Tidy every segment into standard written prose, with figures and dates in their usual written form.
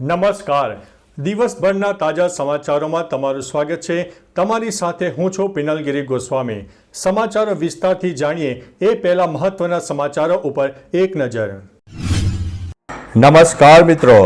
નમસ્કાર. દિવસભરના તાજા સમાચારોમાં તમારું સ્વાગત છે. તમારી સાથે હું છું પિનલગીરી ગોસ્વામી. સમાચારો વિસ્તારથી જાણીએ એ પહેલા મહત્વના સમાચારો ઉપર એક નજર. નમસ્કાર મિત્રો.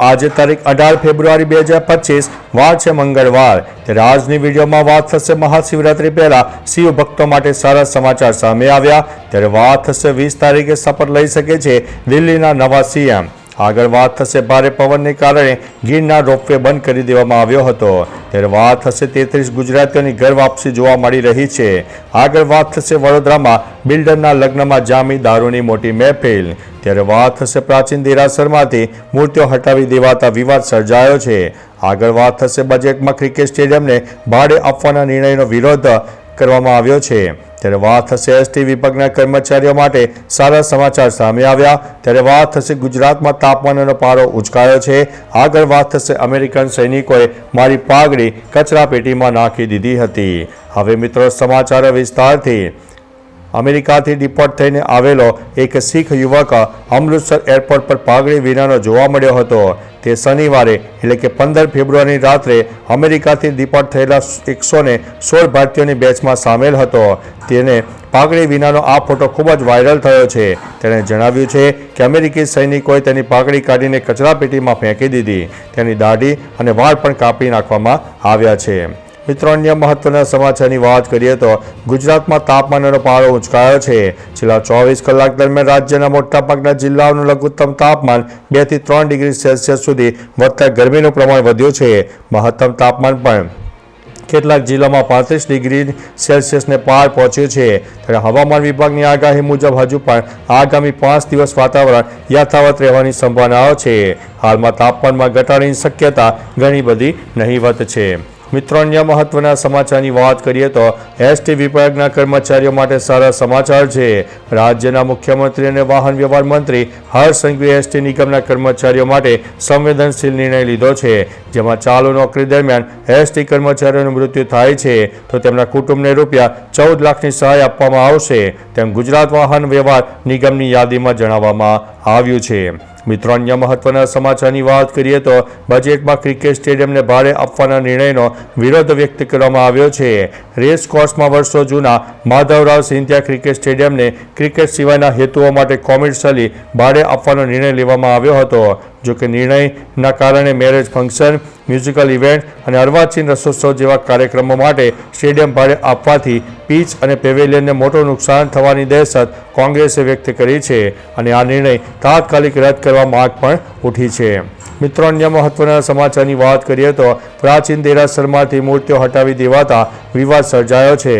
આજે તારીખ 18 ફેબ્રુઆરી 2025 વાર છે મંગળવાર. ત્યારે આજની વિડીયોમાં વાત થશે મહાશિવરાત્રી પહેલા શિવ ભક્તો માટે સારા સમાચાર સામે આવ્યા. ત્યારે વાત થશે 20 તારીખે શપથ લઈ શકે છે દિલ્હીના નવા સીએમ. આગળ વાત થશે ભારે પવનને કારણે ગીરના રોપવે બંધ કરી દેવામાં આવ્યો હતો. ત્યારે વાત થશે 33 ગુજરાતીઓની ઘર વાપસી જોવા મળી રહી છે. આગળ વાત થશે વડોદરામાં બિલ્ડરના લગ્નમાં જામી દારૂની મોટી મહેફિલ. ત્યારે વાત થશે પ્રાચીન દેરાસરમાંથી મૂર્તિઓ હટાવી દેવાતા વિવાદ સર્જાયો છે. આગળ વાત થશે બજેટમાં ક્રિકેટ સ્ટેડિયમને ભાડે આપવાના નિર્ણયનો વિરોધ કરવામાં આવ્યો છે. ત્યારે વાત થશે એસટી વિભાગના કર્મચારીઓ માટે સારા સમાચાર સામે આવ્યા. ત્યારે વાત થશે ગુજરાતમાં તાપમાનનો પારો ઉંચકાયો છે. આગળ વાત થશે અમેરિકન સૈનિકોએ મારી પાઘડી કચરા પેટીમાં નાખી દીધી હતી. હવે મિત્રો સમાચાર વિસ્તારથી. અમેરિકાથી ડિપોર્ટ થઈને આવેલો એક શીખ યુવક અમૃતસર એરપોર્ટ પર પાઘડી વિનાનો જોવા મળ્યો હતો. તે શનિવારે એટલે કે 15 ફેબ્રુઆરીની રાત્રે અમેરિકાથી ડિપોર્ટ થયેલા 116 ભારતીયોની બેચમાં સામેલ હતો. તેને પાઘડી વિનાનો આ ફોટો ખૂબ જ વાયરલ થયો છે. તેણે જણાવ્યું છે કે અમેરિકી સૈનિકોએ તેની પાઘડી કાઢીને કચરાપેટીમાં ફેંકી દીધી. તેની દાઢી અને વાળ પણ કાપી નાખવામાં આવ્યા છે. મિત્રો, અન્ય મહત્વના સમાચારની વાત કરીએ તો ગુજરાતમાં તાપમાનનો પારો ઉંચકાયો છે. છેલ્લા 24 કલાક દરમિયાન રાજ્યના મોટાભાગના જિલ્લાઓનું લઘુત્તમ તાપમાન 2 થી 3 ડિગ્રી સેલ્સિયસ સુધી વધતા ગરમીનું પ્રમાણ વધ્યું છે. મહત્તમ તાપમાન પણ કેટલાક જિલ્લામાં 35 ડિગ્રી સેલ્સિયસને પાર પહોંચ્યું છે. ત્યારે હવામાન વિભાગની આગાહી મુજબ હજુ પણ આગામી 5 દિવસ વાતાવરણ યથાવત રહેવાની સંભાવનાઓ છે. હાલમાં તાપમાનમાં ઘટાડાની શક્યતા ઘણી બધી નહીવત છે. મિત્રો, અન્ય મહત્વના સમાચારની વાત કરીએ તો એસટી વિભાગના કર્મચારીઓ માટે સારા સમાચાર છે. રાજ્યના મુખ્યમંત્રી અને વાહન વ્યવહાર મંત્રી હર્ષ સંઘવીએ એસટી નિગમના કર્મચારીઓ માટે સંવેદનશીલ નિર્ણય લીધો છે. જેમાં ચાલુ નોકરી દરમિયાન એસટી કર્મચારીઓનું મૃત્યુ થાય છે તો તેમના કુટુંબને રૂપિયા 14 લાખની સહાય આપવામાં આવશે, તેમ ગુજરાત વાહન વ્યવહાર નિગમની યાદીમાં જણાવવામાં આવ્યું છે. મિત્રો, અન્ય મહત્વના સમાચારની વાત કરીએ તો બજેટમાં ક્રિકેટ સ્ટેડિયમને ભાડે આપવાના નિર્ણયનો વિરોધ વ્યક્ત કરવામાં આવ્યો છે. રેસ કોર્સમાં વર્ષો જૂના માધવરાવ સિંધિયા ક્રિકેટ સ્ટેડિયમને ક્રિકેટ સિવાયના હેતુઓ માટે કોમર્શિયલી ભાડે આપવાનો નિર્ણય લેવામાં આવ્યો હતો. જોકે નિર્ણયના કારણે મેરેજ ફંક્શન, મ્યુઝિકલ ઇવેન્ટ અને અર્વાચીન રસોત્સવ જેવા કાર્યક્રમો માટે સ્ટેડિયમ ભાડે આપવાથી પીચ અને પેવેલિયનને મોટું નુકસાન થવાની દહેશત કોંગ્રેસે વ્યક્ત કરી છે અને આ નિર્ણય તાત્કાલિક રદ કરવા માંગ પણ ઉઠી છે. મિત્રો, અન્ય મહત્વના સમાચારની વાત કરીએ તો પ્રાચીન દેરાસરમાંથી મૂર્તિઓ હટાવી દેવાતા વિવાદ સર્જાયો છે.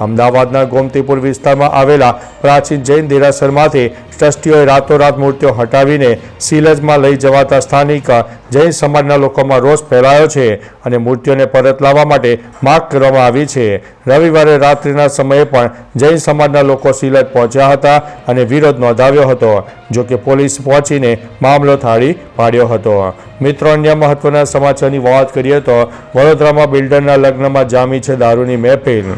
અમદાવાદના ગોમતીપુર વિસ્તારમાં આવેલા પ્રાચીન જૈન દેરાસરમાંથી ટ્રસ્ટીઓએ રાતોરાત મૂર્તિઓ હટાવીને સિલજમાં લઈ જવાતા સ્થાનિક જૈન સમાજના લોકોમાં રોષ ફેલાયો છે અને મૂર્તિઓને પરત લાવવા માટે માંગ કરવામાં આવી છે. રવિવારે રાત્રિના સમયે પણ જૈન સમાજના લોકો સિલજ પહોંચ્યા હતા અને વિરોધ નોંધાવ્યો હતો. જોકે પોલીસ પહોંચીને મામલો થાળી પાડ્યો હતો. મિત્રો, અન્ય મહત્વના સમાચારની વાત કરીએ તો વડોદરામાં બિલ્ડરના લગ્નમાં જામી છે દારૂની મહેફિલ.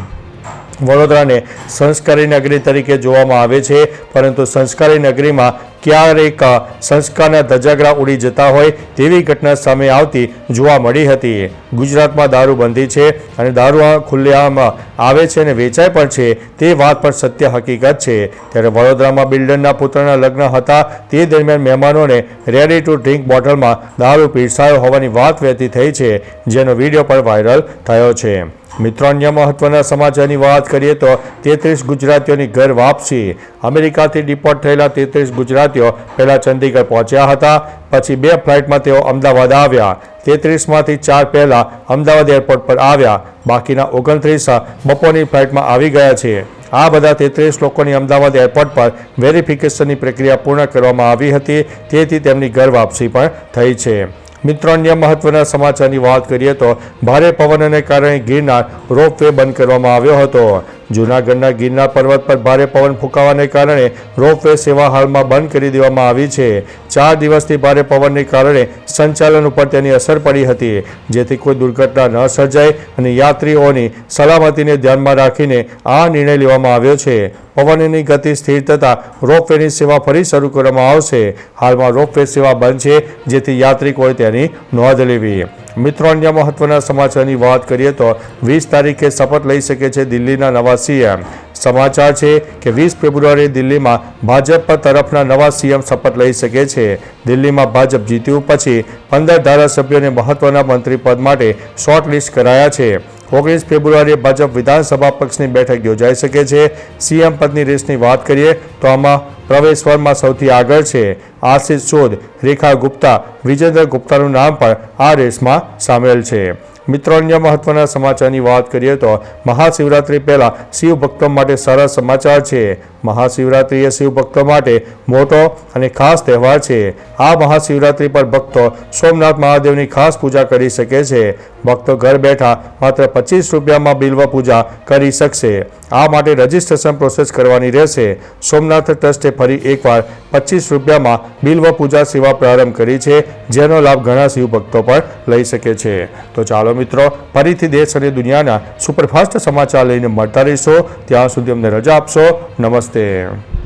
વડોદરાને સંસ્કારી નગરી તરીકે જોવામાં આવે છે, પરંતુ સંસ્કારી નગરીમાં ક્યારેક સંસ્કારના ધજાગરા ઉડી જતા હોય તેવી ઘટના સામે આવતી જોવા મળી હતી. ગુજરાતમાં દારૂબંધી છે અને દારૂ ખુલ્લેઆમ આવે છે અને વેચાય પણ છે તે વાત પણ સત્ય હકીકત છે. ત્યારે વડોદરામાં બિલ્ડરના પુત્રના લગ્ન હતા તે દરમિયાન મહેમાનોને રેડી ટુ ડ્રિંક બોટલમાં દારૂ પીરસાયો હોવાની વાત વહેતી થઈ છે, જેનો વિડીયો પણ વાયરલ થયો છે. મિત્રો, અન્ય મહત્વના સમાચારની વાત કરીએ તો 33 ગુજરાતીઓની ઘર વાપસી. અમેરિકાથી ડિપોર્ટ થયેલા 33 ગુજરાતીઓ પહેલા ચંદીગઢ પહોંચ્યા હતા. પછી 2 ફ્લાઇટમાં તેઓ અમદાવાદ આવ્યા. 33માંથી 4 પહેલા અમદાવાદ એરપોર્ટ પર આવ્યા. બાકીના 29 બપોરની ફ્લાઇટમાં આવી ગયા છે. આ બધા 33 લોકોની અમદાવાદ એરપોર્ટ પર વેરિફિકેશનની પ્રક્રિયા પૂર્ણ કરવામાં આવી હતી, તેથી તેમની ઘર વાપસી પણ થઈ છે. મિત્રો, અન્ય મહત્વના સમાચારની વાત કરીએ તો ભારે પવનને કારણે ગિરનાર રોપવે બંધ કરવામાં આવ્યો હતો. જૂનાગઢના ગિરનાર પર્વત પર ભારે પવન ફૂંકાવાને કારણે રોપવે સેવા હાલમાં બંધ કરી દેવામાં આવી છે. 4 દિવસથી ભારે પવનને કારણે સંચાલન ઉપર તેની અસર પડી હતી, જેથી કોઈ દુર્ઘટના ન સર્જાય અને યાત્રીઓની સલામતીને ધ્યાનમાં રાખીને આ નિર્ણય લેવામાં આવ્યો છે. પવનની ગતિ સ્થિર થતાં રોપવેની સેવા ફરી શરૂ કરવામાં આવશે. હાલમાં રોપવે સેવા બંધ છે, જેથી યાત્રિકોએ તેની નોંધ લેવી. મિત્રો, અન્ય મહત્વના સમાચારની વાત કરીએ તો 20 તારીખે શપથ લઈ શકે છે દિલ્હીના નવા સીએમ. સમાચાર છે કે 20 ફેબ્રુઆરીએ દિલ્હીમાં ભાજપ તરફના નવા સીએમ શપથ લઈ શકે છે. દિલ્હીમાં ભાજપ જીત્યું પછી 15 ધારાસભ્યોને મહત્વના મંત્રી પદ માટે શોર્ટલિસ્ટ કરાયા છે. 19 ફેબ્રુઆરીએ ભાજપ વિધાનસભા પક્ષની બેઠક યોજાઈ શકે છે. સીએમ પદની રેસની વાત કરીએ તો આમાં પ્રવેશવરમાં સૌથી આગળ છે આશિષ ચૌદ, રેખા ગુપ્તા, વિજેન્દ્ર ગુપ્તાનું નામ પણ આ રેસમાં સામેલ છે. મિત્રો, અન્ય મહત્વના સમાચારની વાત કરીએ તો મહાશિવરાત્રી પહેલા શિવ ભક્તો માટે સારા સમાચાર છે. મહાશિવરાત્રી એ શિવ ભક્તો માટે મોટો અને ખાસ તહેવાર છે. આ મહાશિવરાત્રી પર ભક્તો સોમનાથ મહાદેવની ખાસ પૂજા કરી શકે છે. ભક્તો ઘર બેઠા માત્ર 25 રૂપિયામાં બિલ્વ પૂજા કરી શકશે. આ માટે રજિસ્ટ્રેશન પ્રોસેસ કરવાની રહેશે. સોમનાથ ટ્રસ્ટે ફરી એકવાર 25 રૂપિયામાં બિલ્વ પૂજા સેવા પ્રારંભ કરી છે, જેનો લાભ ઘણા શિવ ભક્તો પણ લઈ શકે છે. તો ચાલો મિત્રો, ફરીથી દેશ અને દુનિયાના સુપરફાસ્ટ સમાચાર લઈને મળતા રહીશો. ત્યાં સુધી અમને રજા આપશો. નમસ્તે.